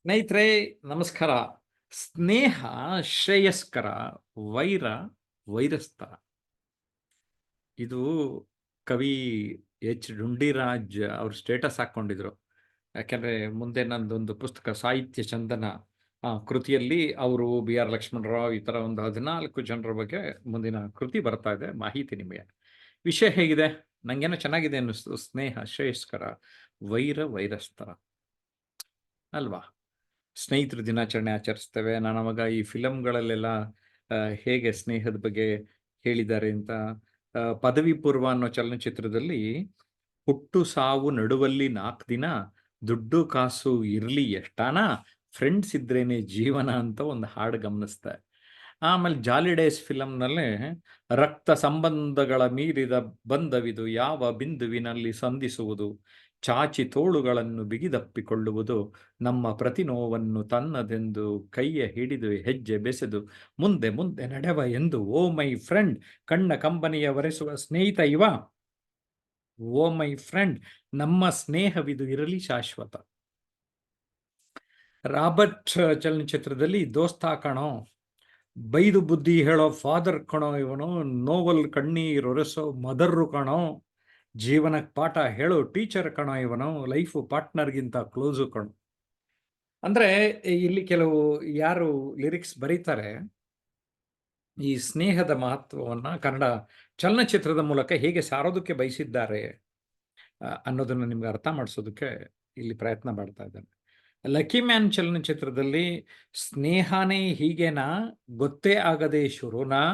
ಸ್ನೇಹಿತರೆ, ನಮಸ್ಕಾರ. ಸ್ನೇಹ ಶ್ರೇಯಸ್ಕರ, ವೈರ ವೈರಸ್ತರ. ಇದು ಕವಿ ಎಚ್ ಡುಂಡಿರಾಜ್ ಅವ್ರ ಸ್ಟೇಟಸ್ ಹಾಕ್ಕೊಂಡಿದ್ರು. ಯಾಕೆಂದ್ರೆ ಮುಂದೆ ನಂದೊಂದು ಪುಸ್ತಕ ಸಾಹಿತ್ಯ ಚಂದನ ಕೃತಿಯಲ್ಲಿ ಅವರು ಬಿ ಆರ್ ಲಕ್ಷ್ಮಣರಾವ್ ಈ ಥರ ಒಂದು 14 ಜನರ ಬಗ್ಗೆ ಮುಂದಿನ ಕೃತಿ ಬರ್ತಾ ಇದೆ. ಮಾಹಿತಿ ನಿಮಗೆ. ವಿಷಯ ಹೇಗಿದೆ? ನಂಗೇನೋ ಚೆನ್ನಾಗಿದೆ ಅನ್ನಿಸ್ತು. ಸ್ನೇಹ ಶ್ರೇಯಸ್ಕರ, ವೈರ ವೈರಸ್ತರ ಅಲ್ವಾ? ಸ್ನೇಹಿತರ ದಿನಾಚರಣೆ ಆಚರಿಸ್ತೇವೆ. ನಾನು ಅವಾಗ ಈ ಫಿಲಮ್ಗಳಲ್ಲೆಲ್ಲ ಹೇಗೆ ಸ್ನೇಹದ ಬಗ್ಗೆ ಹೇಳಿದ್ದಾರೆ ಅಂತ, ಪದವಿ ಪೂರ್ವ ಅನ್ನೋ ಚಲನಚಿತ್ರದಲ್ಲಿ ಹುಟ್ಟು ಸಾವು ನಡುವಲ್ಲಿ 4 ದಿನ, ದುಡ್ಡು ಕಾಸು ಇರ್ಲಿ ಎಷ್ಟಾನ, ಫ್ರೆಂಡ್ಸ್ ಇದ್ರೇನೆ ಜೀವನ ಅಂತ ಒಂದು ಹಾಡು ಗಮನಿಸ್ದೆ. ಆಮೇಲೆ ಜಾಲಿ ಡೇಸ್ ಫಿಲಮ್‌ನಲ್ಲಿ ರಕ್ತ ಸಂಬಂಧಗಳ ಮೀರಿದ ಬಂಧವಿದು ಯಾವ ಬಿಂದುವಿನಲ್ಲಿ ಸಂಧಿಸುವುದು, ಚಾಚಿ ತೋಳುಗಳನ್ನು ಬಿಗಿದಪ್ಪಿಕೊಳ್ಳುವುದು, ನಮ್ಮ ಪ್ರತಿ ನೋವನ್ನು ತನ್ನದೆಂದು ಕೈಯ ಹಿಡಿದು ಹೆಜ್ಜೆ ಬೆಸೆದು ಮುಂದೆ ಮುಂದೆ ನಡೆವ ಎಂದು ಓ ಮೈ ಫ್ರೆಂಡ್ ಕಣ್ಣ ಕಂಬನಿಯ ಒರೆಸುವ ಸ್ನೇಹಿತ ಇವ. ಓ ಮೈ ಫ್ರೆಂಡ್, ನಮ್ಮ ಸ್ನೇಹವಿದು ಇರಲಿ ಶಾಶ್ವತ. ರಾಬರ್ಟ್ ಚಲನಚಿತ್ರದಲ್ಲಿ ದೋಸ್ತ ಕಣೋ, ಬೈದು ಬುದ್ಧಿ ಹೇಳೋ ಫಾದರ್ ಕಣೋ ಇವನು, ನೋವಲ್ ಕಣ್ಣೀರೊರೆಸೋ ಮದರ್ರು ಕಣೋ, ಜೀವನಕ್ಕೆ ಪಾಠ ಹೇಳೋ ಟೀಚರ್ ಕಣೋ ಇವನು, ಲೈಫು ಪಾರ್ಟ್ನರ್ಗಿಂತ ಕ್ಲೋಸು ಕಣೋ. ಅಂದ್ರೆ ಇಲ್ಲಿ ಕೆಲವು ಯಾರು ಲಿರಿಕ್ಸ್ ಬರೀತಾರೆ, ಈ ಸ್ನೇಹದ ಮಹತ್ವವನ್ನ ಕನ್ನಡ ಚಲನಚಿತ್ರದ ಮೂಲಕ ಹೇಗೆ ಸಾರೋದಕ್ಕೆ ಬಯಸಿದ್ದಾರೆ ಅನ್ನೋದನ್ನು ನಿಮ್ಗೆ ಅರ್ಥ ಮಾಡಿಸೋದಕ್ಕೆ ಇಲ್ಲಿ ಪ್ರಯತ್ನ ಮಾಡ್ತಾ ಇದ್ದೇನೆ. ಲಕ್ಕಿ ಮ್ಯಾನ್ ಚಲನಚಿತ್ರದಲ್ಲಿ ಸ್ನೇಹನೇ ಹೀಗೇನಾ, ಗೊತ್ತೇ ಆಗದೆ ಶುರುನಾ,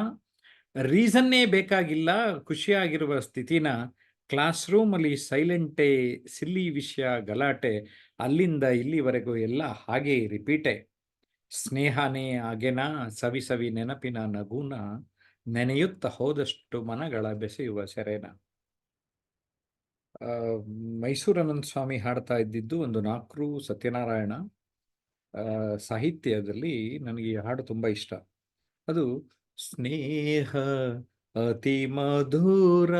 ರೀಸನ್ನೇ ಬೇಕಾಗಿಲ್ಲ ಖುಷಿಯಾಗಿರುವ ಸ್ಥಿತಿನ, ಕ್ಲಾಸ್ ರೂಮಲ್ಲಿ ಸೈಲೆಂಟೇ, ಸಿಲ್ಲಿ ವಿಷಯ ಗಲಾಟೆ, ಅಲ್ಲಿಂದ ಇಲ್ಲಿವರೆಗೂ ಎಲ್ಲ ಹಾಗೆ ರಿಪೀಟೆ, ಸ್ನೇಹನೇ ಹಾಗೇನಾ, ಸವಿ ಸವಿ ನೆನಪಿನ ನಗುನ, ನೆನೆಯುತ್ತ ಹೋದಷ್ಟು ಮನಗಳ ಬೆಸೆಯುವ ಸೆರೆನ. ಮೈಸೂರಾನಂದ ಸ್ವಾಮಿ ಹಾಡ್ತಾ ಇದ್ದಿದ್ದು ಒಂದು ನಾಕ್ರು ಸತ್ಯನಾರಾಯಣ. ಸಾಹಿತ್ಯದಲ್ಲಿ ನನಗೆ ಈ ಹಾಡು ತುಂಬ ಇಷ್ಟ. ಅದು ಸ್ನೇಹ ಅತಿ ಮಧುರ,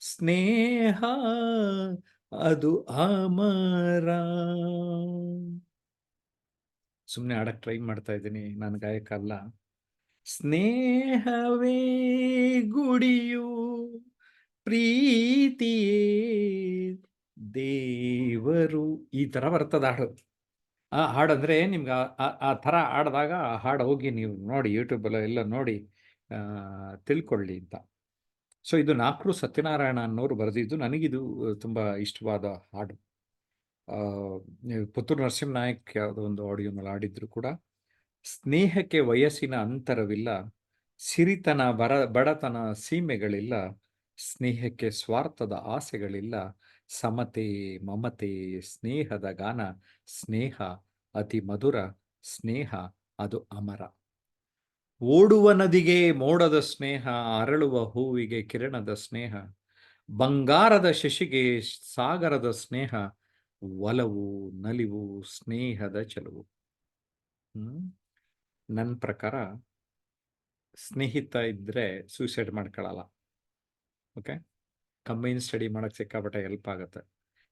ಸ್ನೇಹ ಅದು ಅಮರ. ಸುಮ್ಮನೆ ಹಾಡಕ್ಕೆ ಟ್ರೈ ಮಾಡ್ತಾ ಇದ್ದೀನಿ, ನಾನು ಗಾಯಕ ಅಲ್ಲ. ಸ್ನೇಹವೇ ಗುಡಿಯು, ಪ್ರೀತಿಯೇ ದೇವರು, ಈ ಥರ ಬರ್ತದ ಹಾಡು. ಆ ಹಾಡಂದ್ರೆ ನಿಮ್ಗೆ ಆ ಥರ ಹಾಡಿದಾಗ ಆ ಹಾಡು ಹೋಗಿ ನೀವು ನೋಡಿ, ಯೂಟ್ಯೂಬಲ್ಲ ಎಲ್ಲ ನೋಡಿ ತಿಳ್ಕೊಳ್ಳಿ ಅಂತ. ಸೊ ಇದು ನಾಕ್ರು ಸತ್ಯನಾರಾಯಣ ಅನ್ನೋರು ಬರೆದಿದ್ದು. ನನಗಿದು ತುಂಬ ಇಷ್ಟವಾದ ಹಾಡು. ಪುತ್ತೂರು ನರಸಿಂಹನಾಯಕ್ ಯಾವುದೋ ಒಂದು ಆಡಿಯೋನಲ್ಲಿ ಆಡಿದ್ರು ಕೂಡ. ಸ್ನೇಹಕ್ಕೆ ವಯಸ್ಸಿನ ಅಂತರವಿಲ್ಲ, ಸಿರಿತನ ಬಡತನ ಸೀಮೆಗಳಿಲ್ಲ, ಸ್ನೇಹಕ್ಕೆ ಸ್ವಾರ್ಥದ ಆಸೆಗಳಿಲ್ಲ, ಸಮತೆ ಮಮತೆ ಸ್ನೇಹದ ಗಾನ, ಸ್ನೇಹ ಅತಿ ಮಧುರ, ಸ್ನೇಹ ಅದು ಅಮರ. ಓಡುವ ನದಿಗೆ ಮೋಡದ ಸ್ನೇಹ, ಅರಳುವ ಹೂವಿಗೆ ಕಿರಣದ ಸ್ನೇಹ, ಬಂಗಾರದ ಶಶಿಗೆ ಸಾಗರದ ಸ್ನೇಹ, ಒಲವು ನಲಿವು ಸ್ನೇಹದ ಚೆಲುವು. ನನ್ನ ಪ್ರಕಾರ ಸ್ನೇಹಿತ ಇದ್ರೆ ಸೂಸೈಡ್ ಮಾಡ್ಕೊಳ್ಳಲ್ಲ. ಓಕೆ, ಕಂಬೈನ್ ಸ್ಟಡಿ ಮಾಡಕ್ಕೆ ಸಿಕ್ಕಾಪಟ್ಟೆ ಹೆಲ್ಪ್ ಆಗುತ್ತೆ.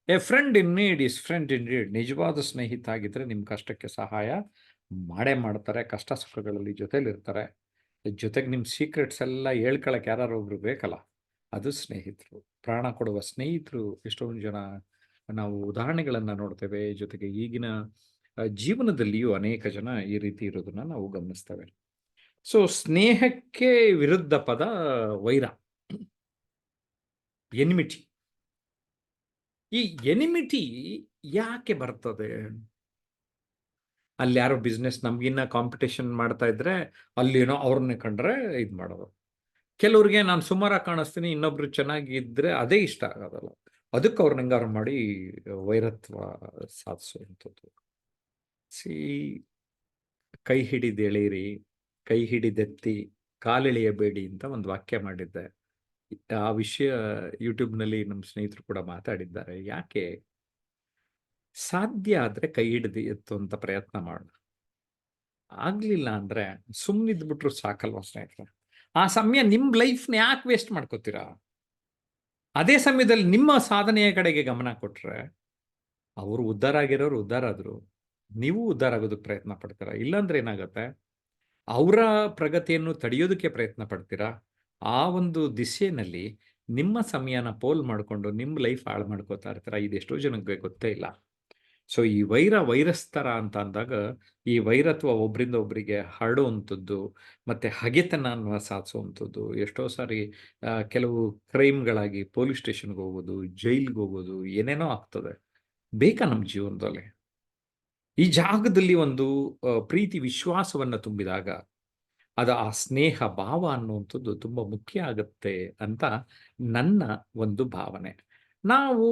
A friend in need is friend in need. ನಿಜವಾದ ಸ್ನೇಹಿತ ಆಗಿದ್ರೆ ನಿಮ್ಮ ಕಷ್ಟಕ್ಕೆ ಸಹಾಯ ಮಾಡೇ ಮಾಡ್ತಾರೆ, ಕಷ್ಟ ಸುಖಗಳಲ್ಲಿ ಜೊತೆಲಿರ್ತಾರೆ. ಜೊತೆಗೆ ನಿಮ್ಮ ಸೀಕ್ರೆಟ್ಸ್ ಎಲ್ಲ ಹೇಳ್ಕೊಳಕ್ಕೆ ಯಾರು ಒಬ್ರು ಬೇಕಲ್ಲ, ಅದು ಸ್ನೇಹಿತರು. ಪ್ರಾಣ ಕೊಡುವ ಸ್ನೇಹಿತರು ಎಷ್ಟೊಂದು ಜನ ನಾವು ಉದಾಹರಣೆಗಳನ್ನು ನೋಡ್ತೇವೆ. ಜೊತೆಗೆ ಈಗಿನ ಜೀವನದಲ್ಲಿಯೂ ಅನೇಕ ಜನ ಈ ರೀತಿ ಇರೋದನ್ನ ನಾವು ಗಮನಿಸ್ತೇವೆ. ಸೊ ಸ್ನೇಹಕ್ಕೆ ವಿರುದ್ಧ ಪದ ವೈರ, ಎನಿಮಿಟಿ. ಈ ಎನಿಮಿಟಿ ಯಾಕೆ ಬರ್ತದೆ? ಅಲ್ಲಿ ಯಾರೋ ಬಿಸ್ನೆಸ್ ನಮ್ಗಿನ್ನ ಕಾಂಪಿಟೇಷನ್ ಮಾಡ್ತಾ ಇದ್ರೆ ಅಲ್ಲೇನೋ ಅವ್ರನ್ನೇ ಕಂಡ್ರೆ ಇದು ಮಾಡೋದು. ಕೆಲವ್ರಿಗೆ ನಾನು ಸುಮಾರಾಗಿ ಕಾಣಿಸ್ತೀನಿ, ಇನ್ನೊಬ್ರು ಚೆನ್ನಾಗಿದ್ರೆ ಅದೇ ಇಷ್ಟ ಆಗೋದಲ್ಲ, ಅದಕ್ಕೆ ಅವ್ರನ್ನ ಹೆಂಗಾರು ಮಾಡಿ ವೈರತ್ವ ಸಾಧಿಸುವಂಥದ್ದು. ಸಿ, ಕೈ ಹಿಡಿದೆಳೆಯಿರಿ, ಕೈ ಹಿಡಿದೆತ್ತಿ ಕಾಲೆಳೆಯಬೇಡಿ ಅಂತ ಒಂದು ವಾಕ್ಯ ಮಾಡಿದ್ದೆ. ಆ ವಿಷಯ ಯೂಟ್ಯೂಬ್ನಲ್ಲಿ ನಮ್ಮ ಸ್ನೇಹಿತರು ಕೂಡ ಮಾತಾಡಿದ್ದಾರೆ. ಯಾಕೆ? ಸಾಧ್ಯ ಆದ್ರೆ ಕೈ ಹಿಡಿದು ಎತ್ತುವಂತ ಪ್ರಯತ್ನ ಮಾಡೋಣ. ಆಗ್ಲಿಲ್ಲ ಅಂದ್ರೆ ಸುಮ್ಮನಿದ್ಬಿಟ್ರು ಸಾಕಲ್ವಾ ಸ್ನೇಹಿತರೆ? ಆ ಸಮಯ ನಿಮ್ ಲೈಫ್ನ ಯಾಕೆ ವೇಸ್ಟ್ ಮಾಡ್ಕೋತೀರಾ? ಅದೇ ಸಮಯದಲ್ಲಿ ನಿಮ್ಮ ಸಾಧನೆಯ ಕಡೆಗೆ ಗಮನ ಕೊಟ್ರೆ, ಅವರು ಉದ್ಧಾರ ಆಗಿರೋರು ಉದ್ಧಾರ ಆದ್ರು, ನೀವು ಉದ್ಧಾರ ಆಗೋದಕ್ಕೆ ಪ್ರಯತ್ನ ಪಡ್ತೀರಾ. ಇಲ್ಲಾಂದ್ರೆ ಏನಾಗುತ್ತೆ, ಅವರ ಪ್ರಗತಿಯನ್ನು ತಡೆಯೋದಕ್ಕೆ ಪ್ರಯತ್ನ ಪಡ್ತೀರಾ. ಆ ಒಂದು ದಿಶೆಯಲ್ಲಿ ನಿಮ್ಮ ಸಮಯನ ಪೋಲ್ ಮಾಡಿಕೊಂಡು ನಿಮ್ಮ ಲೈಫ್ ಹಾಳು ಮಾಡ್ಕೋತಾ ಇರ್ತೀರ. ಇದೆಷ್ಟೋ ಜನಕ್ಕೆ ಗೊತ್ತೇ ಇಲ್ಲ. ಸೊ ಈ ವೈರಸ್ ಥರ ಅಂತ ಅಂದಾಗ, ಈ ವೈರತ್ವ ಒಬ್ಬರಿಂದ ಒಬ್ಬರಿಗೆ ಹರಡುವಂಥದ್ದು ಮತ್ತು ಹಗೆತನ ಸಾಧಿಸುವಂಥದ್ದು ಎಷ್ಟೋ ಸಾರಿ ಕೆಲವು ಕ್ರೈಮ್ಗಳಾಗಿ ಪೊಲೀಸ್ ಸ್ಟೇಷನ್ಗೆ ಹೋಗೋದು, ಜೈಲ್ಗೆ ಹೋಗೋದು, ಏನೇನೋ ಆಗ್ತದೆ. ಬೇಕಾ ನಮ್ಮ ಜೀವನದಲ್ಲಿ? ಈ ಜಾಗದಲ್ಲಿ ಒಂದು ಪ್ರೀತಿ ವಿಶ್ವಾಸವನ್ನು ತುಂಬಿದಾಗ ಅದು ಆ ಸ್ನೇಹ ಭಾವ ಅನ್ನುವಂಥದ್ದು ತುಂಬ ಮುಖ್ಯ ಆಗುತ್ತೆ ಅಂತ ನನ್ನ ಒಂದು ಭಾವನೆ. ನಾವು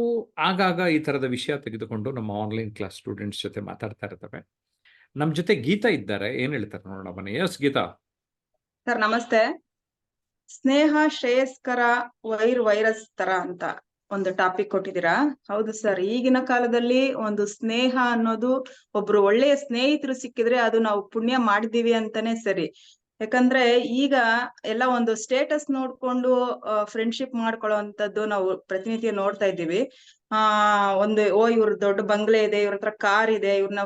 ಆಗಾಗ ಈ ಥರದ ವಿಷಯ ತೆಗೆದುಕೊಂಡು ನಮ್ಮ ಆನ್ಲೈನ್ ಕ್ಲಾಸ್ ಸ್ಟೂಡೆಂಟ್ಸ್ ಜೊತೆ ಮಾತಾಡ್ತಾ ಇರ್ತೇವೆ. ನಮ್ಮ ಜೊತೆ ಗೀತಾ ಇದ್ದಾರೆ. ಏನು ಹೇಳ್ತಾರೆ ನೋಡೋಣ ಬನ್ನಿ. ಎಸ್ ಗೀತಾ. ಸರ್ ನಮಸ್ತೆ. ಸ್ನೇಹ ಶ್ರೇಯಸ್ಕರ, ವೈರಸ್ ತರ ಅಂತ ಒಂದು ಟಾಪಿಕ್ ಕೊಟ್ಟಿದ್ದೀರಾ. ಹೌದು ಸರ್, ಈಗಿನ ಕಾಲದಲ್ಲಿ ಒಂದು ಸ್ನೇಹ ಅನ್ನೋದು, ಒಬ್ರು ಒಳ್ಳೆಯ ಸ್ನೇಹಿತರು ಸಿಕ್ಕಿದ್ರೆ ಅದು ನಾವು ಪುಣ್ಯ ಮಾಡಿದೀವಿ ಅಂತಾನೆ ಸರಿ. ಯಾಕಂದ್ರೆ ಈಗ ಎಲ್ಲ ಒಂದು ಸ್ಟೇಟಸ್ ನೋಡ್ಕೊಂಡು ಫ್ರೆಂಡ್ಶಿಪ್ ಮಾಡ್ಕೊಳ್ಳೋಂಥದ್ದು ನಾವು ಪ್ರತಿನಿತ್ಯ ನೋಡ್ತಾ ಇದ್ದೀವಿ. ಒಂದು ಇವ್ರ ದೊಡ್ಡ ಬಂಗ್ಲೆ ಇದೆ, ಇವ್ರ ಹತ್ರ ಕಾರ್ ಇದೆ, ಇವ್ರನ್ನ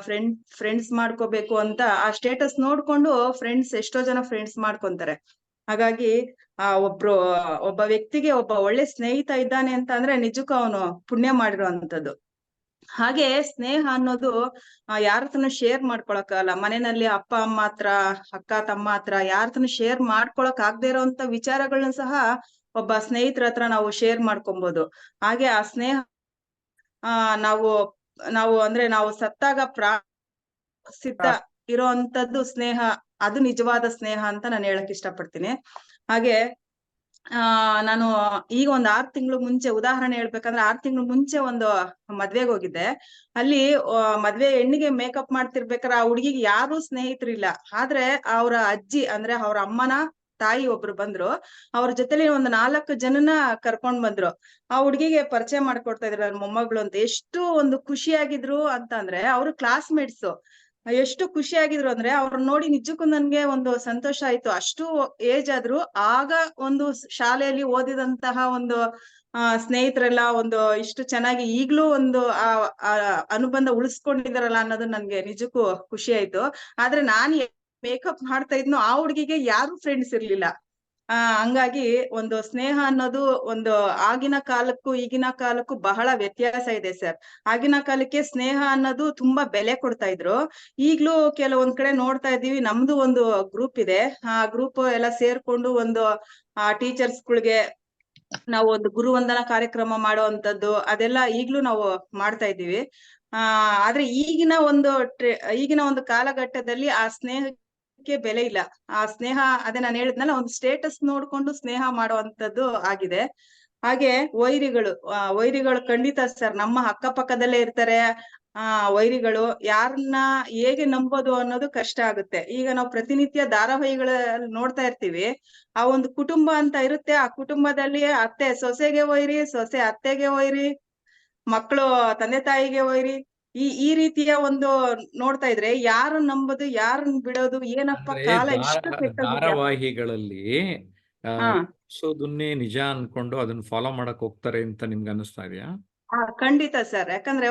ಫ್ರೆಂಡ್ಸ್ ಮಾಡ್ಕೋಬೇಕು ಅಂತ ಆ ಸ್ಟೇಟಸ್ ನೋಡ್ಕೊಂಡು ಎಷ್ಟೋ ಜನ ಫ್ರೆಂಡ್ಸ್ ಮಾಡ್ಕೊಂತಾರೆ. ಹಾಗಾಗಿ ಒಬ್ಬ ವ್ಯಕ್ತಿಗೆ ಒಬ್ಬ ಒಳ್ಳೆ ಸ್ನೇಹಿತ ಇದ್ದಾನೆ ಅಂತ ಅಂದ್ರೆ ನಿಜಕ್ಕೂ ಅವನು ಪುಣ್ಯ ಮಾಡಿರುವಂತದ್ದು. ಹಾಗೆ ಸ್ನೇಹ ಅನ್ನೋದು ಯಾರ ಹತ್ರನು ಶೇರ್ ಮಾಡ್ಕೊಳಕ್ಕಾಗಲ್ಲ. ಮನೆಯಲ್ಲಿ ಅಪ್ಪ ಅಮ್ಮ ಹತ್ರ, ಅಕ್ಕ ತಮ್ಮ ಹತ್ರ ಯಾರ ಹತ್ರನು ಶೇರ್ ಮಾಡ್ಕೊಳಕ್ ಆಗದೆ ಇರೋಂತ ವಿಚಾರಗಳನ್ನ ಸಹ ಒಬ್ಬ ಸ್ನೇಹಿತರ ಹತ್ರ ನಾವು ಶೇರ್ ಮಾಡ್ಕೊಬಹುದು. ಹಾಗೆ ಆ ಸ್ನೇಹ ನಾವು ಅಂದ್ರೆ ನಾವು ಸತ್ತಾಗ ಸಿದ್ಧ ಇರೋಂಥದ್ದು ಸ್ನೇಹ, ಅದು ನಿಜವಾದ ಸ್ನೇಹ ಅಂತ ನಾನು ಹೇಳಕ್ ಇಷ್ಟಪಡ್ತೀನಿ. ಹಾಗೆ ನಾನು ಈಗ ಒಂದ್ 6 ತಿಂಗಳು ಮುಂಚೆ ಉದಾಹರಣೆ ಹೇಳ್ಬೇಕಂದ್ರೆ, 6 ತಿಂಗಳು ಮುಂಚೆ ಒಂದು ಮದ್ವೆಗೆ ಹೋಗಿದ್ದೆ. ಅಲ್ಲಿ ಮದ್ವೆ ಹೆಣ್ಣಿಗೆ ಮೇಕಪ್ ಮಾಡ್ತಿರ್ಬೇಕಾದ್ರೆ ಆ ಹುಡುಗಿಗೆ ಯಾರು ಸ್ನೇಹಿತರಿಲ್ಲ. ಆದ್ರೆ ಅವ್ರ ಅಜ್ಜಿ ಅಂದ್ರೆ ಅವ್ರ ಅಮ್ಮನ ತಾಯಿ ಒಬ್ರು ಬಂದ್ರು. ಅವ್ರ ಜೊತೆಲಿ ಒಂದು 4 ಜನನ ಕರ್ಕೊಂಡ್ ಬಂದ್ರು. ಆ ಹುಡ್ಗಿಗೆ ಪರಿಚಯ ಮಾಡ್ಕೊಡ್ತಾ ಇದ್ರು ಅವ್ರ ಮೊಮ್ಮಗಳು ಅಂತ. ಎಷ್ಟು ಒಂದು ಖುಷಿಯಾಗಿದ್ರು ಅಂತ ಅಂದ್ರೆ, ಅವ್ರು ಕ್ಲಾಸ್ಮೇಟ್ಸ್. ಎಷ್ಟು ಖುಷಿಯಾಗಿದ್ರು ಅಂದ್ರೆ ಅವ್ರನ್ನ ನೋಡಿ ನಿಜಕ್ಕೂ ನನ್ಗೆ ಒಂದು ಸಂತೋಷ ಆಯ್ತು. ಅಷ್ಟು ಏಜ್ ಆದ್ರು ಆಗ ಒಂದು ಶಾಲೆಯಲ್ಲಿ ಓದಿದಂತಹ ಒಂದು ಸ್ನೇಹಿತರೆಲ್ಲ ಒಂದು ಇಷ್ಟು ಚೆನ್ನಾಗಿ ಈಗ್ಲೂ ಒಂದು ಆ ಅನುಬಂಧ ಉಳಿಸ್ಕೊಂಡಿದಾರಲ್ಲ ಅನ್ನೋದು ನನ್ಗೆ ನಿಜಕ್ಕೂ ಖುಷಿ ಆಯ್ತು. ಆದ್ರೆ ನಾನ್ ಮೇಕಪ್ ಮಾಡ್ತಾ ಇದ್ನು, ಆ ಹುಡ್ಗಿಗೆ ಯಾರು ಫ್ರೆಂಡ್ಸ್ ಇರ್ಲಿಲ್ಲ. ಹಂಗಾಗಿ ಒಂದು ಸ್ನೇಹ ಅನ್ನೋದು ಒಂದು ಆಗಿನ ಕಾಲಕ್ಕೂ ಈಗಿನ ಕಾಲಕ್ಕೂ ಬಹಳ ವ್ಯತ್ಯಾಸ ಇದೆ ಸರ್. ಆಗಿನ ಕಾಲಕ್ಕೆ ಸ್ನೇಹ ಅನ್ನೋದು ತುಂಬಾ ಬೆಲೆ ಕೊಡ್ತಾ ಇದ್ರು. ಈಗ್ಲೂ ಕೆಲವೊಂದ್ ಕಡೆ ನೋಡ್ತಾ ಇದೀವಿ. ನಮ್ದು ಒಂದು ಗ್ರೂಪ್ ಇದೆ. ಆ ಗ್ರೂಪ್ ಎಲ್ಲ ಸೇರ್ಕೊಂಡು ಒಂದು ಟೀಚರ್ಸ್ಗಳಿಗೆ ನಾವು ಒಂದು ಗುರುವಂದನಾ ಕಾರ್ಯಕ್ರಮ ಮಾಡುವಂತದ್ದು ಅದೆಲ್ಲ ಈಗ್ಲೂ ನಾವು ಮಾಡ್ತಾ ಇದ್ದೀವಿ. ಆದ್ರೆ ಈಗಿನ ಒಂದು ಕಾಲಘಟ್ಟದಲ್ಲಿ ಆ ಸ್ನೇಹಕ್ಕೆ ಬೆಲೆ ಇಲ್ಲ. ಆ ಸ್ನೇಹ ಅದೇ ನಾನು ಹೇಳಿದ್ನಲ್ಲ, ಒಂದು ಸ್ಟೇಟಸ್ ನೋಡ್ಕೊಂಡು ಸ್ನೇಹ ಮಾಡುವಂತದ್ದು ಆಗಿದೆ. ಹಾಗೆ ವೈರಿಗಳು ಖಂಡಿತ ಸರ್ ನಮ್ಮ ಅಕ್ಕಪಕ್ಕದಲ್ಲೇ ಇರ್ತಾರೆ. ವೈರಿಗಳು ಯಾರನ್ನ ಹೇಗೆ ನಂಬೋದು ಅನ್ನೋದು ಕಷ್ಟ ಆಗುತ್ತೆ. ಈಗ ನಾವು ಪ್ರತಿನಿತ್ಯ ಧಾರಾವಾಹಿಗಳಲ್ಲಿ ನೋಡ್ತಾ ಇರ್ತೀವಿ. ಆ ಒಂದು ಕುಟುಂಬ ಅಂತ ಇರುತ್ತೆ. ಆ ಕುಟುಂಬದಲ್ಲಿ ಅತ್ತೆ ಸೊಸೆಗೆ ವೈರಿ, ಸೊಸೆ ಅತ್ತೆಗೆ ವೈರಿ, ಮಕ್ಕಳು ತಂದೆ ತಾಯಿಗೆ ವೈರಿ. ಈ ರೀತಿಯ ಒಂದು ನೋಡ್ತಾ ಇದ್ರೆ ಯಾರನ್ನ ನಂಬೋದು, ಯಾರನ್ನ ಬಿಡೋದು, ಏನಪ್ಪ ಅಂದ್ರೆ ಕಾಲ ಇಷ್ಟು ಕೆಟ್ಟೋಗಿದ್ಯಾ. ಧಾರಾವಾಹಿಗಳಲ್ಲಿ ಹಾ ತೋರ್ಸೋದನ್ನೇ ನಿಜ ಅನ್ಕೊಂಡು ಅದನ್ನ ಫಾಲೋ ಮಾಡಕ್ ಹೋಗ್ತಾರೆ ಅಂತ ನಿಮ್ಗೆ ಅನಿಸ್ತಾ ಇದೆಯಾ? ಖಂಡಿತ ಸರ್. ಯಾಕಂದ್ರೆ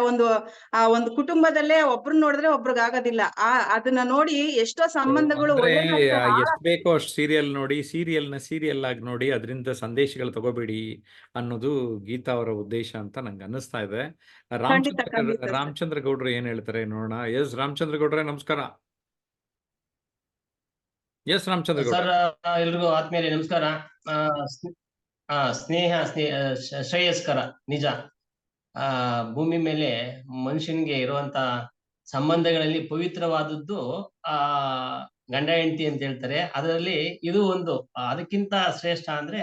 ಒಂದು ಕುಟುಂಬದಲ್ಲೇ ಒಬ್ರನ್ನ ನೋಡಿದ್ರೆ ಒಬ್ರಿಗೆ ಆಗೋದಿಲ್ಲ. ಅದನ್ನ ನೋಡಿ ಎಷ್ಟೋ ಸಂಬಂಧಗಳು ಅಂದ್ರೆ ಒಳ್ಳೇದಾಗ್ತವೆ. ಎಷ್ಟು ಬೇಕೋ ಅಷ್ಟು ಸೀರಿಯಲ್ ನೋಡಿ, ಸೀರಿಯಲ್ ಆಗಿ ನೋಡಿ, ಅದರಿಂದ ಸಂದೇಶಗಳು ತಗೋಬೇಡಿ ಅನ್ನೋದು ಗೀತಾ ಅವರ ಉದ್ದೇಶ ಅಂತ ನಂಗೆ ಅನ್ನಿಸ್ತಾ ಇದೆ. ಖಂಡಿತ ಖಂಡಿತ ಸರ್. ರಾಮಚಂದ್ರ ಗೌಡ್ರು ಏನ್ ಹೇಳ್ತಾರೆ ನೋಡೋಣ. ಎಸ್ ರಾಮಚಂದ್ರ ಗೌಡ್ರೆ ನಮಸ್ಕಾರ. ಎಸ್ ರಾಮಚಂದ್ರ ಗೌಡ್ರೆ. ಸರ್ ಎಲ್ರಿಗೂ ಆತ್ಮೀಯರೇ ನಮಸ್ಕಾರ. ಸ್ನೇಹ ಶ್ರೇಯಸ್ಕರ ನಿಜ. ಭೂಮಿ ಮೇಲೆ ಮನುಷ್ಯನಿಗೆ ಇರುವಂತ ಸಂಬಂಧಗಳಲ್ಲಿ ಪವಿತ್ರವಾದದ್ದು ಗಂಡ ಹೆಂಡತಿ ಅಂತ ಹೇಳ್ತಾರೆ. ಅದರಲ್ಲಿ ಇದು ಒಂದು ಅದಕ್ಕಿಂತ ಶ್ರೇಷ್ಠ ಅಂದ್ರೆ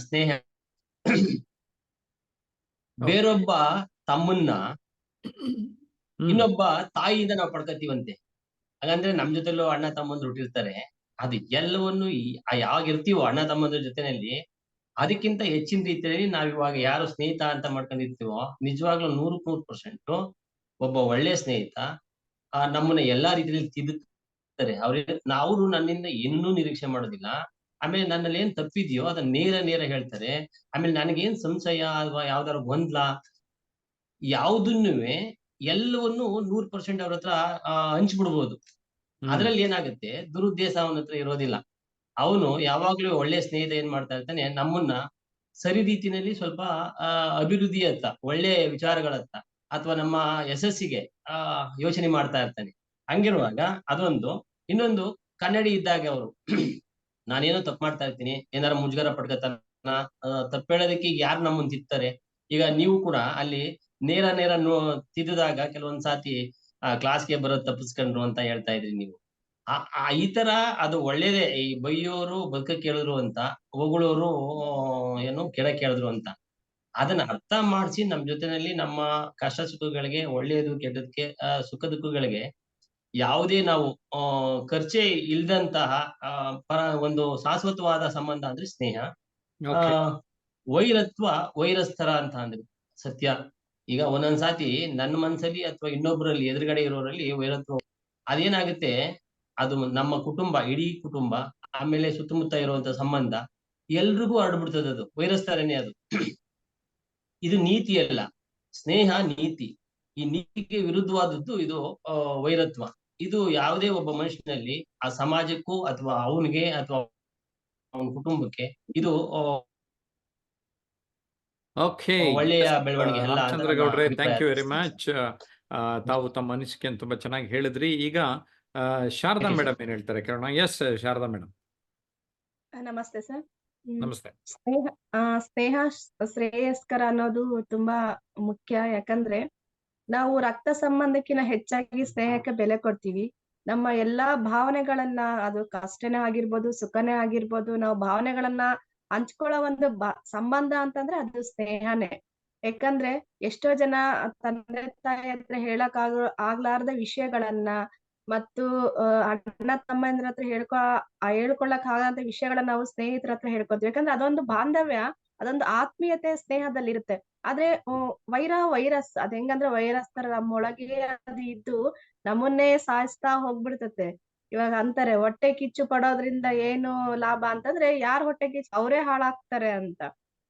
ಸ್ನೇಹ. ಬೇರೊಬ್ಬ ತಮ್ಮನ್ನ ಇನ್ನೊಬ್ಬ ತಾಯಿಯಿಂದ ನಾವು ಪಡ್ಕತೀವಂತೆ. ಹಾಗಂದ್ರೆ ನಮ್ ಜೊತೆಲೂ ಅಣ್ಣ ತಮ್ಮಂದ್ರು ಹುಟ್ಟಿರ್ತಾರೆ. ಅದು ಎಲ್ಲವನ್ನು ಯಾವಾಗ ಇರ್ತೀವೋ ಅಣ್ಣ ತಮ್ಮಂದ್ರ ಜೊತೆನಲ್ಲಿ, ಅದಕ್ಕಿಂತ ಹೆಚ್ಚಿನ ರೀತಿಯಲ್ಲಿ ನಾವ್ ಇವಾಗ ಯಾರು ಸ್ನೇಹಿತ ಅಂತ ಮಾಡ್ಕೊಂಡಿರ್ತೀವೋ, ನಿಜವಾಗ್ಲೂ 100% ಒಬ್ಬ ಒಳ್ಳೆ ಸ್ನೇಹಿತ ನಮ್ಮನ್ನ ಎಲ್ಲಾ ರೀತಿಯಲ್ಲಿ ತಿದ್ದುತ್ತಾರೆ. ಅವರು ನನ್ನಿಂದ ಏನನ್ನೂ ನಿರೀಕ್ಷೆ ಮಾಡೋದಿಲ್ಲ. ಆಮೇಲೆ ನನ್ನಲ್ಲಿ ಏನ್ ತಪ್ಪಿದ್ಯೋ ಅದನ್ನ ನೇರ ಹೇಳ್ತಾರೆ. ಆಮೇಲೆ ನನಗೇನ್ ಸಂಶಯ ಅಥವಾ ಯಾವ್ದಾರು ಗೊಂದಲ ಯಾವುದನ್ನುವೆ ಎಲ್ಲವನ್ನು 100% ಅವ್ರ ಹತ್ರ ಹಂಚ್ಬಿಡ್ಬೋದು. ಅದ್ರಲ್ಲಿ ಏನಾಗುತ್ತೆ, ದುರುದ್ದೇಶ ಅವನ ಹತ್ರ ಇರೋದಿಲ್ಲ. ಅವನು ಯಾವಾಗ್ಲೂ ಒಳ್ಳೆ ಸ್ನೇಹಿತ ಏನ್ ಮಾಡ್ತಾ ಇರ್ತಾನೆ, ನಮ್ಮನ್ನ ಸರಿ ರೀತಿನಲ್ಲಿ ಸ್ವಲ್ಪ ಅಭಿವೃದ್ಧಿಯತ್ತ, ಒಳ್ಳೆ ವಿಚಾರಗಳತ್ತ, ಅಥವಾ ನಮ್ಮ ಯಶಸ್ಸಿಗೆ ಯೋಚನೆ ಮಾಡ್ತಾ ಇರ್ತಾನೆ. ಹಂಗಿರುವಾಗ ಅದೊಂದು. ಇನ್ನೊಂದು, ಕನ್ನಡಿ ಇದ್ದಾಗ ಅವರು ನಾನೇನೋ ತಪ್ಪು ಮಾಡ್ತಾ ಇರ್ತೀನಿ, ಏನಾರ ಮುಜುಗರ ಪಡ್ಕತಾನ, ತಪ್ಪೇಳೋದಕ್ಕೆ ಈಗ ಯಾರು ನಮ್ಮನ್ನ ತಿತ್ತಾರೆ. ಈಗ ನೀವು ಕೂಡ ಅಲ್ಲಿ ನೇರ ತಿದ್ದಿದಾಗ ಕೆಲವೊಂದ್ ಸಾತಿ ಕ್ಲಾಸ್ಗೆ ಬರೋದ್ ತಪ್ಪಿಸ್ಕೊಂಡ್ರು ಅಂತ ಹೇಳ್ತಾ ಇದ್ರಿ ನೀವು. ಈ ತರ ಅದು ಒಳ್ಳೇದೇ. ಈ ಬೈಯೋರು ಬದುಕಕ್ ಕೇಳಿದ್ರು ಅಂತ, ಹೊಗಳೋರು ಏನು ಕೆಳಕ್ ಕೇಳಿದ್ರು ಅಂತ. ಅದನ್ನ ಅರ್ಥ ಮಾಡಿಸಿ ನಮ್ ಜೊತೆನಲ್ಲಿ ನಮ್ಮ ಕಷ್ಟ ಸುಖಗಳಿಗೆ, ಒಳ್ಳೇದು ಕೆಟ್ಟದಕ್ಕೆ, ಸುಖ ದುಃಖಗಳಿಗೆ ಯಾವುದೇ ನಾವು ಖರ್ಚೆ ಇಲ್ದಂತಹ ಒಂದು ಶಾಶ್ವತವಾದ ಸಂಬಂಧ ಅಂದ್ರೆ ಸ್ನೇಹ. ವೈರತ್ವ ವೈರಸ್ತರ ಅಂತ ಅಂದ್ರೆ ಸತ್ಯ. ಈಗ ಒಂದೊಂದ್ಸಾತಿ ನನ್ನ ಮನ್ಸಲ್ಲಿ ಅಥವಾ ಇನ್ನೊಬ್ಬರಲ್ಲಿ ಎದುರುಗಡೆ ಇರೋರಲ್ಲಿ ವೈರತ್ವ ಅದೇನಾಗುತ್ತೆ, ಅದು ನಮ್ಮ ಕುಟುಂಬ, ಇಡೀ ಕುಟುಂಬ, ಆಮೇಲೆ ಸುತ್ತಮುತ್ತ ಇರುವಂತ ಸಂಬಂಧ ಎಲ್ರಿಗೂ ಹರಡ್ಬಿಡ್ತದೆ. ಅದು ವೈರಸ್ ತರನೇ ಅದು. ಇದು ನೀತಿ ಅಲ್ಲ, ಸ್ನೇಹ ನೀತಿ. ಈ ನೀತಿಗೆ ವಿರುದ್ಧವಾದದ್ದು ಇದು ವೈರತ್ವ. ಇದು ಯಾವುದೇ ಒಬ್ಬ ಮನುಷ್ಯನಲ್ಲಿ, ಆ ಸಮಾಜಕ್ಕೂ ಅಥವಾ ಅವನಿಗೆ ಅಥವಾ ಅವನ ಕುಟುಂಬಕ್ಕೆ ಇದು ಒಳ್ಳೆಯ ಬೆಳವಣಿಗೆ ಅಲ್ಲ. ರಾಮಚಂದ್ರ ಗೌಡ್ರೆ, ಥ್ಯಾಂಕ್ ಯು ವೆರಿ ಮಚ್. ತಾವು ತಮ್ಮ ಅನಿಸಿಕೆಯನ್ನು ತುಂಬಾ ಚೆನ್ನಾಗಿ ಹೇಳಿದ್ರಿ. ಈಗ ಶಾರದಾ ಮೇಡಮ್ ಏನ್ ಹೇಳ್ತಾರೆ ಕೇಳೋಣ. Yes Sharada madam. ನಮಸ್ತೆ ಸರ್. ನಮಸ್ತೆ. ಸ್ನೇಹ ಶ್ರೇಯಸ್ಕರ ಅನ್ನೋದು ತುಂಬಾ ಮುಖ್ಯ. ಯಾಕಂದ್ರೆ ನಾವು ರಕ್ತ ಸಂಬಂಧಕ್ಕಿಂತ ಹೆಚ್ಚಾಗಿ ಸ್ನೇಹಕ್ಕೆ ಬೆಲೆ ಕೊಡ್ತೀವಿ. ನಮ್ಮ ಎಲ್ಲಾ ಭಾವನೆಗಳನ್ನ, ಅದು ಕಷ್ಟನೇ ಆಗಿರ್ಬೋದು, ಸುಖನೇ ಆಗಿರ್ಬೋದು, ನಾವು ಭಾವನೆಗಳನ್ನ ಹಂಚ್ಕೊಳ್ಳೋ ಒಂದು ಸಂಬಂಧ ಅಂತಂದ್ರೆ ಅದು ಸ್ನೇಹನೇ. ಯಾಕಂದ್ರೆ ಎಷ್ಟೋ ಜನ ತಂದೆ ತಾಯಿ ಹತ್ರ ಹೇಳಕ್ ಆಗ್ಲಾರ್ದ ವಿಷಯಗಳನ್ನ ಮತ್ತು ಅಣ್ಣ ತಮ್ಮಂದ್ರ ಹತ್ರ ಹೇಳ್ಕೊಳಕ್ ಆಗಂತ ವಿಷಯಗಳನ್ನ ನಾವು ಸ್ನೇಹಿತರ ಹತ್ರ ಹೇಳ್ಕೊತೀವಿ. ಯಾಕಂದ್ರೆ ಅದೊಂದು ಬಾಂಧವ್ಯ, ಅದೊಂದು ಆತ್ಮೀಯತೆ ಸ್ನೇಹದಲ್ಲಿ ಇರುತ್ತೆ. ಆದ್ರೆ ವೈರಸ್ ಅದ್ ಹೆಂಗಂದ್ರೆ ವೈರಸ್ ತರ ನಮ್ಮೊಳಗೆ ಅದು ಇದ್ದು ನಮ್ಮನ್ನೇ ಸಾಯಿಸ್ತಾ ಹೋಗ್ಬಿಡ್ತತೆ. ಇವಾಗ ಅಂತಾರೆ ಹೊಟ್ಟೆ ಕಿಚ್ಚು ಪಡೋದ್ರಿಂದ ಏನು ಲಾಭ ಅಂತಂದ್ರೆ, ಯಾರ್ ಹೊಟ್ಟೆ ಕಿಚ್ಚು ಅವರೇ ಹಾಳಾಗ್ತಾರೆ ಅಂತ.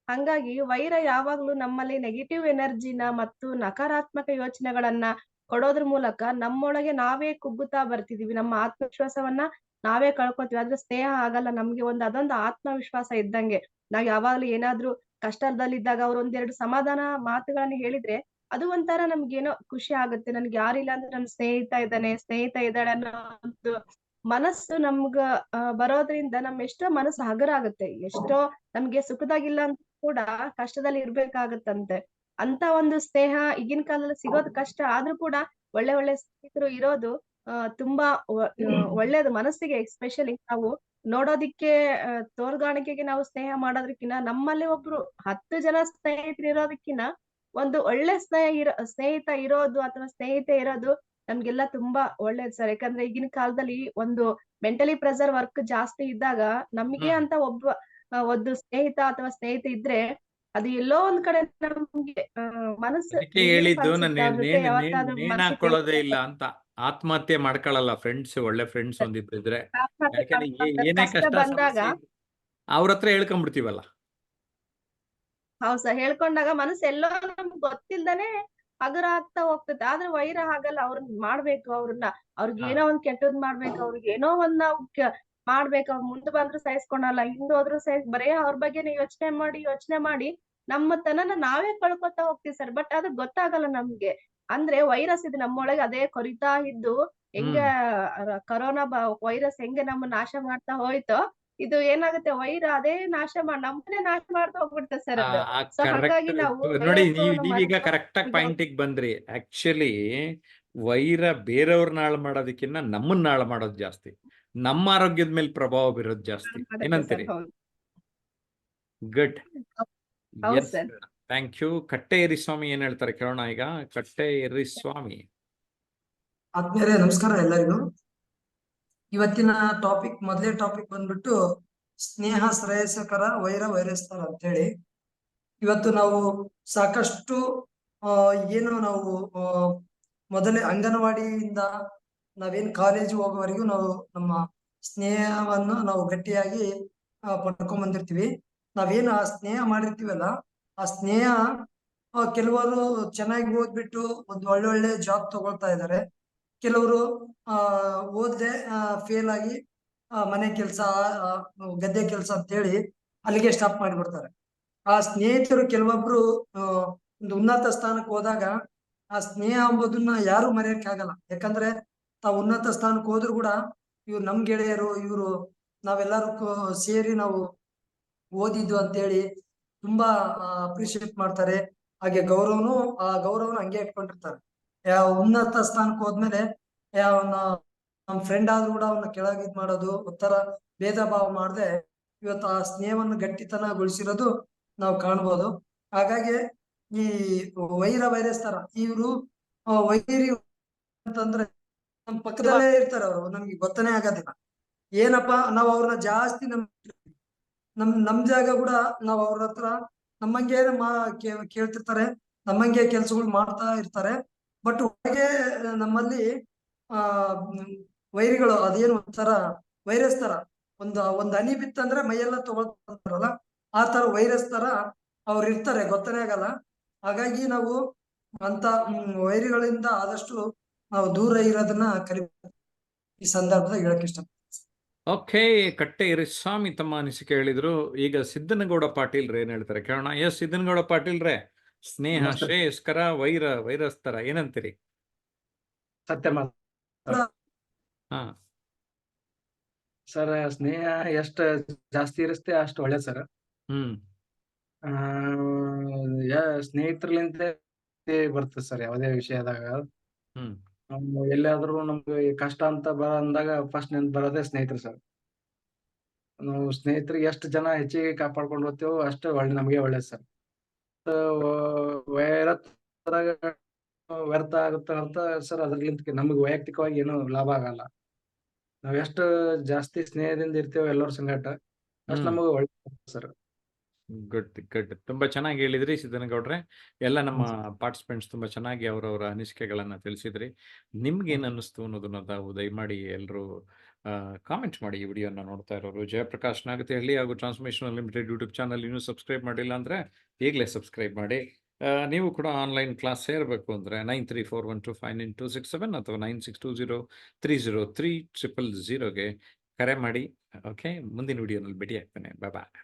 ಹಂಗಾಗಿ ವೈರ ಯಾವಾಗ್ಲೂ ನಮ್ಮಲ್ಲಿ ನೆಗೆಟಿವ್ ಎನರ್ಜಿನ ಮತ್ತು ನಕಾರಾತ್ಮಕ ಯೋಚನೆಗಳನ್ನ ಕೊಡೋದ್ರ ಮೂಲಕ ನಮ್ಮೊಳಗೆ ನಾವೇ ಕುಗ್ಗುತ್ತಾ ಬರ್ತಿದೀವಿ. ನಮ್ಮ ಆತ್ಮವಿಶ್ವಾಸವನ್ನ ನಾವೇ ಕಳ್ಕೊತೀವಿ. ಆದ್ರೆ ಸ್ನೇಹ ಆಗಲ್ಲ. ನಮ್ಗೆ ಅದೊಂದು ಆತ್ಮವಿಶ್ವಾಸ ಇದ್ದಂಗೆ. ನಾವ್ ಯಾವಾಗ್ಲೂ ಏನಾದ್ರೂ ಕಷ್ಟದಲ್ಲಿದ್ದಾಗ ಅವ್ರ ಒಂದೆರಡು ಸಮಾಧಾನ ಮಾತುಗಳನ್ನ ಹೇಳಿದ್ರೆ ಅದು ಒಂಥರ ನಮ್ಗೇನೋ ಖುಷಿ ಆಗುತ್ತೆ. ನನ್ಗೆ ಯಾರಿಲ್ಲ ಅಂದ್ರೆ ನನ್ ಸ್ನೇಹಿತ ಇದ್ದಾಳೆ ಅನ್ನೋ ಒಂದು ಮನಸ್ಸು ನಮ್ಗ ಬರೋದ್ರಿಂದ ಎಷ್ಟೋ ಮನಸ್ಸು ಹಗರ ಆಗುತ್ತೆ. ಎಷ್ಟೋ ನಮ್ಗೆ ಸುಖದಾಗಿಲ್ಲ ಅಂತ ಕೂಡ ಕಷ್ಟದಲ್ಲಿ ಇರ್ಬೇಕಾಗತ್ತಂತೆ. ಅಂತ ಒಂದು ಸ್ನೇಹ ಈಗಿನ ಕಾಲದಲ್ಲಿ ಸಿಗೋದು ಕಷ್ಟ. ಆದ್ರೂ ಕೂಡ ಒಳ್ಳೆ ಸ್ನೇಹಿತರು ಇರೋದು ತುಂಬಾ ಒಳ್ಳೇದು ಮನಸ್ಸಿಗೆ. ಎಸ್ಪೆಷಲಿ ನಾವು ನೋಡೋದಿಕ್ಕೆ ತೋರ್ಗಾಣಿಕೆಗೆ ನಾವು ಸ್ನೇಹ ಮಾಡೋದಕ್ಕಿಂತ ನಮ್ಮಲ್ಲಿ ಒಬ್ರು 10 ಜನ ಸ್ನೇಹಿತರು ಇರೋದಕ್ಕಿಂತ ಒಂದು ಒಳ್ಳೆ ಸ್ನೇಹಿತ ಇರೋದು ಅಥವಾ ಸ್ನೇಹಿತೆ ಇರೋದು ನಮ್ಗೆಲ್ಲ ತುಂಬಾ ಒಳ್ಳೇದು ಸರ್. ಯಾಕಂದ್ರೆ ಈಗಿನ ಕಾಲದಲ್ಲಿ ಒಂದು ಮೆಂಟಲಿ ಪ್ರೆಷರ್ ವರ್ಕ್ ಜಾಸ್ತಿ ಇದ್ದಾಗ ನಮ್ಗೆ ಅಂತ ಒಂದು ಸ್ನೇಹಿತ ಅಥವಾ ಸ್ನೇಹಿತೆ ಇದ್ರೆ ಅದು ಎಲ್ಲೋ ಒಂದ್ ಕಡೆ ನಮ್ಗೆ ಮನಸ್ಸು ಹೇಳಿದ್ದು ನೇಣಾಕೊಳ್ಳೋದೇ ಇಲ್ಲ ಅಂತ. ಆತ್ಮಹತ್ಯೆ ಮಾಡ್ಕೊಳ್ಳಲ್ಲ ಫ್ರೆಂಡ್ಸ್, ಒಳ್ಳೆ ಫ್ರೆಂಡ್ಸ್ ಒಂದಿಬ್ರು ಇದ್ರೆ. ಏನೇ ಕಷ್ಟ ಬಂದಾಗ ಅವ್ರ ಹತ್ರ ಹೇಳ್ಕೊಂಡ್ಬಿಡ್ತೀವಲ್ಲ. ಹೌದ್ ಸರ್. ಹೇಳ್ಕೊಂಡಾಗ ಮನಸ್ಸು ಎಲ್ಲೋ ನಮ್ಗೆ ಗೊತ್ತಿಲ್ದಾನೆ ಹಗುರ ಆಗ್ತಾ ಹೋಗ್ತದೆ. ಆದ್ರೆ ವೈರ ಹಾಗಲ್ಲ. ಅವ್ರನ್ನ ಮಾಡ್ಬೇಕು, ಅವ್ರಿಗೆ ಏನೋ ಒಂದ್ ಕೆಟ್ಟದ್ ಮಾಡ್ಬೇಕು, ಅವ್ರಿಗೆ ಏನೋ ಒಂದ್ ನಾವು ಮಾಡ್ಬೇಕು. ಅವ್ರು ಮುಂದೆ ಬಂದ್ರು ಸಹಿಸ್ಕೊಳಲ್ಲ, ಹಿಂದ್ ಹೋದ್ರು ಬರೇ ಅವ್ರ ಬಗ್ಗೆನೇ ಯೋಚನೆ ಮಾಡಿ ನಮ್ಮ ತನನ ನಾವೇ ಕಳ್ಕೊತಾ ಹೋಗ್ತೀವಿ ಸರ್. ಬಟ್ ಅದು ಗೊತ್ತಾಗಲ್ಲ ನಮ್ಗೆ. ಅಂದ್ರೆ ವೈರಸ್ ಇದು ನಮ್ಮೊಳಗೆ ಅದೇ ಕೊರಿತಾ ಇದ್ದು ಹೆಂಗೆ ಕರೋನಾ ವೈರಸ್ ಹೆಂಗೆ ನಮ್ಮ ನಾಶ ಮಾಡ್ತಾ ಹೋಯ್ತೋ, ಇದು ಏನಾಗುತ್ತೆ ವೈರ ಅದೇ ನಮ್ಮನ್ನೇ ನಾಶ ಮಾಡ್ತಾ ಹೋಗ್ಬಿಡ್ತದೆ ಸರ್ ಅದು. ಸೊ ಹಾಗಾಗಿ ನಾವು ನೋಡಿ, ನೀವೀಗ ಕರೆಕ್ಟ್ ಆಗಿ ಪಾಯಿಂಟಿಗೆ ಬಂದ್ರಿ. ಆಕ್ಚುಲಿ ವೈರ ಬೇರೆಯವ್ರನ್ನ ಹಾಳು ಮಾಡೋದಕ್ಕಿಂತ ನಮ್ಮನ್ನ ಹಾಳು ಮಾಡೋದು ಜಾಸ್ತಿ, ನಮ್ಮ ಆರೋಗ್ಯದ ಮೇಲೆ ಪ್ರಭಾವ ಬೀರೋದು ಜಾಸ್ತಿ. ಏನಂತೀರಿ? Good. Thank you. Katte Eriswamy ಏನ್ ಹೇಳ್ತಾರೆ ಕೇಳೋಣ ಈಗ. ಕಟ್ಟೆ ಎರಿಸ್ವಾಮಿ. ಆತ್ಮೀಯರೇ ನಮಸ್ಕಾರ ಎಲ್ಲರಿಗೂ. ಇವತ್ತಿನ ಮೊದಲೇ ಟಾಪಿಕ್ ಬಂದ್ಬಿಟ್ಟು ಸ್ನೇಹ ಶ್ರೇಯಸ್ಕರ, ವೈರ ವೈರಸ್ತರ ಅಂತ ಹೇಳಿ. ಇವತ್ತು ನಾವು ಸಾಕಷ್ಟು ಏನು ನಾವು ಮೊದಲೇ ಅಂಗನವಾಡಿಯಿಂದ ನಾವೇನ್ ಕಾಲೇಜ್ ಹೋಗೋವರೆಗೂ ನಾವು ನಮ್ಮ ಸ್ನೇಹವನ್ನು ನಾವು ಗಟ್ಟಿಯಾಗಿ ಪಡ್ಕೊಂಡ್ ಬಂದಿರ್ತೀವಿ. ನಾವೇನು ಆ ಸ್ನೇಹ ಮಾಡಿರ್ತೀವಲ್ಲ, ಆ ಸ್ನೇಹ ಕೆಲವರು ಚೆನ್ನಾಗಿ ಓದ್ಬಿಟ್ಟು ಒಂದು ಒಳ್ಳೊಳ್ಳೆ ಜಾಬ್ ತಗೊಳ್ತಾ ಇದ್ದಾರೆ. ಕೆಲವರು ಓದ್ದೆ ಫೇಲ್ ಆಗಿ ಮನೆ ಕೆಲಸ, ಗದ್ದೆ ಕೆಲಸ ಅಂತೇಳಿ ಅಲ್ಲಿಗೆ ಸ್ಟಾಪ್ ಮಾಡಿಬಿಡ್ತಾರೆ. ಆ ಸ್ನೇಹಿತರು ಕೆಲವೊಬ್ರು ಒಂದು ಉನ್ನತ ಸ್ಥಾನಕ್ಕೆ ಹೋದಾಗ ಆ ಸ್ನೇಹ ಎಂಬುದನ್ನ ಯಾರು ಮರೆಯಕ್ಕಾಗಲ್ಲ. ಯಾಕಂದ್ರೆ ತಾವು ಉನ್ನತ ಸ್ಥಾನಕ್ಕೆ ಹೋದ್ರು ಕೂಡ ಇವ್ರು ನಮ್ ಗೆಳೆಯರು, ಇವ್ರು ನಾವೆಲ್ಲರೂ ಸೇರಿ ನಾವು ಓದಿದ್ದು ಅಂತೇಳಿ ತುಂಬಾ ಅಪ್ರಿಶಿಯೇಟ್ ಮಾಡ್ತಾರೆ. ಹಾಗೆ ಆ ಗೌರವನ ಹಂಗೆ ಇಟ್ಕೊಂಡಿರ್ತಾರೆ. ಯಾವ ಉನ್ನತ ಸ್ಥಾನಕ್ಕೆ ಹೋದ್ಮೇಲೆ ನಮ್ ಫ್ರೆಂಡ್ ಆದ್ರೂ ಕೂಡ ಅವನ್ನ ಕೆಳಗೆ ಇದ್ ಮಾಡೋದು, ಒಂಥರ ಭೇದ ಭಾವ ಮಾಡದೆ ಇವತ್ತು ಆ ಸ್ನೇಹವನ್ನು ಗಟ್ಟಿತನಗೊಳಿಸಿರೋದು ನಾವು ಕಾಣ್ಬೋದು. ಹಾಗಾಗಿ ಈ ವೈರಸ್ತರ ಇವ್ರು ವೈರಿ ಅಂತಂದ್ರೆ ನಮ್ ಪಕ್ಕದಲ್ಲೇ ಇರ್ತಾರೆ. ಅವರು ನಮ್ಗೆ ಗೊತ್ತನೇ ಆಗೋದಿಲ್ಲ. ಏನಪ್ಪಾ ನಾವ್ ಅವ್ರನ್ನ ಜಾಸ್ತಿ ನಮ್ ಜಾಗ ಕೂಡ ನಾವ್ ಅವ್ರ ಹತ್ರ ನಮ್ಮಂಗೆ ಕೇಳ್ತಿರ್ತಾರೆ, ನಮ್ಮಂಗೆ ಕೆಲ್ಸಗಳು ಮಾಡ್ತಾ ಇರ್ತಾರೆ. ಬಟ್ ಹೊರಗೆ ನಮ್ಮಲ್ಲಿ ವೈರಿಗಳು ಅದೇನು ಒಂಥರ ವೈರಸ್ ತರ ಒಂದ್ ಹನಿ ಬಿತ್ತಂದ್ರೆ ಮೈಯೆಲ್ಲ ತಗೊಳ್ತಾರಲ್ಲ, ಆ ತರ ವೈರಸ್ ತರ ಅವ್ರು ಇರ್ತಾರೆ, ಗೊತ್ತನೇ ಆಗಲ್ಲ. ಹಾಗಾಗಿ ನಾವು ಅಂತ ವೈರಿಗಳಿಂದ ಆದಷ್ಟು ನಾವು ದೂರ ಇರೋದನ್ನ ಈ ಸಂದರ್ಭದಾಗ ಹೇಳಕ್ ಇಷ್ಟ. ಓಕೆ, ಕಟ್ಟೆ ಇರಿಸ್ವಾಮಿ ತಮ್ಮ ಅನಿಸಿಕೆ ಹೇಳಿದ್ರು. ಈಗ ಸಿದ್ದನಗೌಡ ಪಾಟೀಲ್ರು ಏನ್ ಹೇಳ್ತಾರೆ ಕೇಳೋಣ. ಎಸ್ ಸಿದ್ದನಗೌಡ ಪಾಟೀಲ್ರೆ, ಸ್ನೇಹ ಶ್ರೇಯಸ್ಕರ, ವೈರಸ್ತರ ಏನಂತೀರಿ? ಸತ್ಯ ಹಾ ಸರ್, ಸ್ನೇಹ ಎಷ್ಟ್ ಜಾಸ್ತಿ ಇರಿಸ್ತೆ ಅಷ್ಟು ಒಳ್ಳೆ ಸರ್. ಸ್ನೇಹಿತರ್ಲಿಂದ ಬರ್ತದೆ ಸರ್ ಯಾವುದೇ ವಿಷಯದಾಗ. ಎಲ್ಲಾದ್ರೂ ನಮ್ಗೆ ಕಷ್ಟ ಅಂತ ಅಂದಾಗ ಫಸ್ಟ್ ನೆನ್ಪ್ ಬರೋದೇ ಸ್ನೇಹಿತರು ಸರ್. ನಾವು ಸ್ನೇಹಿತರಿಗೆ ಎಷ್ಟು ಜನ ಹೆಚ್ಚಿಗೆ ಕಾಪಾಡ್ಕೊಂಡು ಹೋಗ್ತೇವೋ ಅಷ್ಟು ನಮಗೆ ಒಳ್ಳೇದು ಸರ್. ವ್ಯರ್ಥ ಆಗುತ್ತೆ ಅಂತ ಸರ್, ಅದ್ರಲಿಂತ ನಮ್ಗೆ ವೈಯಕ್ತಿಕವಾಗಿ ಏನು ಲಾಭ ಆಗಲ್ಲ. ನಾವ್ ಎಷ್ಟು ಜಾಸ್ತಿ ಸ್ನೇಹದಿಂದ ಇರ್ತೇವೆ ಎಲ್ಲರ ಸಂಗಟ ಅಷ್ಟು ನಮಗೆ ಒಳ್ಳೆ ಸರ್. ಗುಡ್. ತುಂಬಾ ಚೆನ್ನಾಗಿ ಹೇಳಿದ್ರಿ ಸಿದ್ದನಗೌಡ್ರೆ. ಎಲ್ಲ ನಮ್ಮ ಪಾರ್ಟಿಸಿಪೆಂಟ್ಸ್ ತುಂಬಾ ಚೆನ್ನಾಗಿ ಅವರವರ ಅನಿಸಿಕೆಗಳನ್ನ ತಿಳಿಸಿದ್ರಿ. ನಿಮ್ಗೆ ಏನ್ ಅನ್ನಿಸ್ತು ಅನ್ನೋದನ್ನ ತಾವು ದಯಮಾಡಿ ಎಲ್ಲರೂ ಕಾಮೆಂಟ್ ಮಾಡಿ. ಈ ವಿಡಿಯೋನ ನೋಡ್ತಾ ಇರೋರು ಜಯಪ್ರಕಾಶ್ ನಾಗತಿ ಹಳ್ಳಿ ಹಾಗೂ ಟ್ರಾನ್ಸ್ಫಾರ್ಮೇಷನ್ ಅನ್ಲಿಮಿಟೆಡ್ ಯೂಟ್ಯೂಬ್ ಚಾನಲ್ ಇನ್ನೂ ಸಬ್ಸ್ಕ್ರೈಬ್ ಮಾಡಿಲ್ಲ ಅಂದ್ರೆ ಈಗಲೇ ಸಬ್ಸ್ಕ್ರೈಬ್ ಮಾಡಿ. ನೀವು ಕೂಡ ಆನ್ಲೈನ್ ಕ್ಲಾಸ್ ಸೇರಬೇಕು ಅಂದರೆ 9341259267 ಅಥವಾ 9620303000ಗೆ ಕರೆ ಮಾಡಿ. ಓಕೆ, ಮುಂದಿನ ವಿಡಿಯೋನಲ್ಲಿ ಭೇಟಿ ಆಗ್ತೇನೆ. ಬಾಯ್.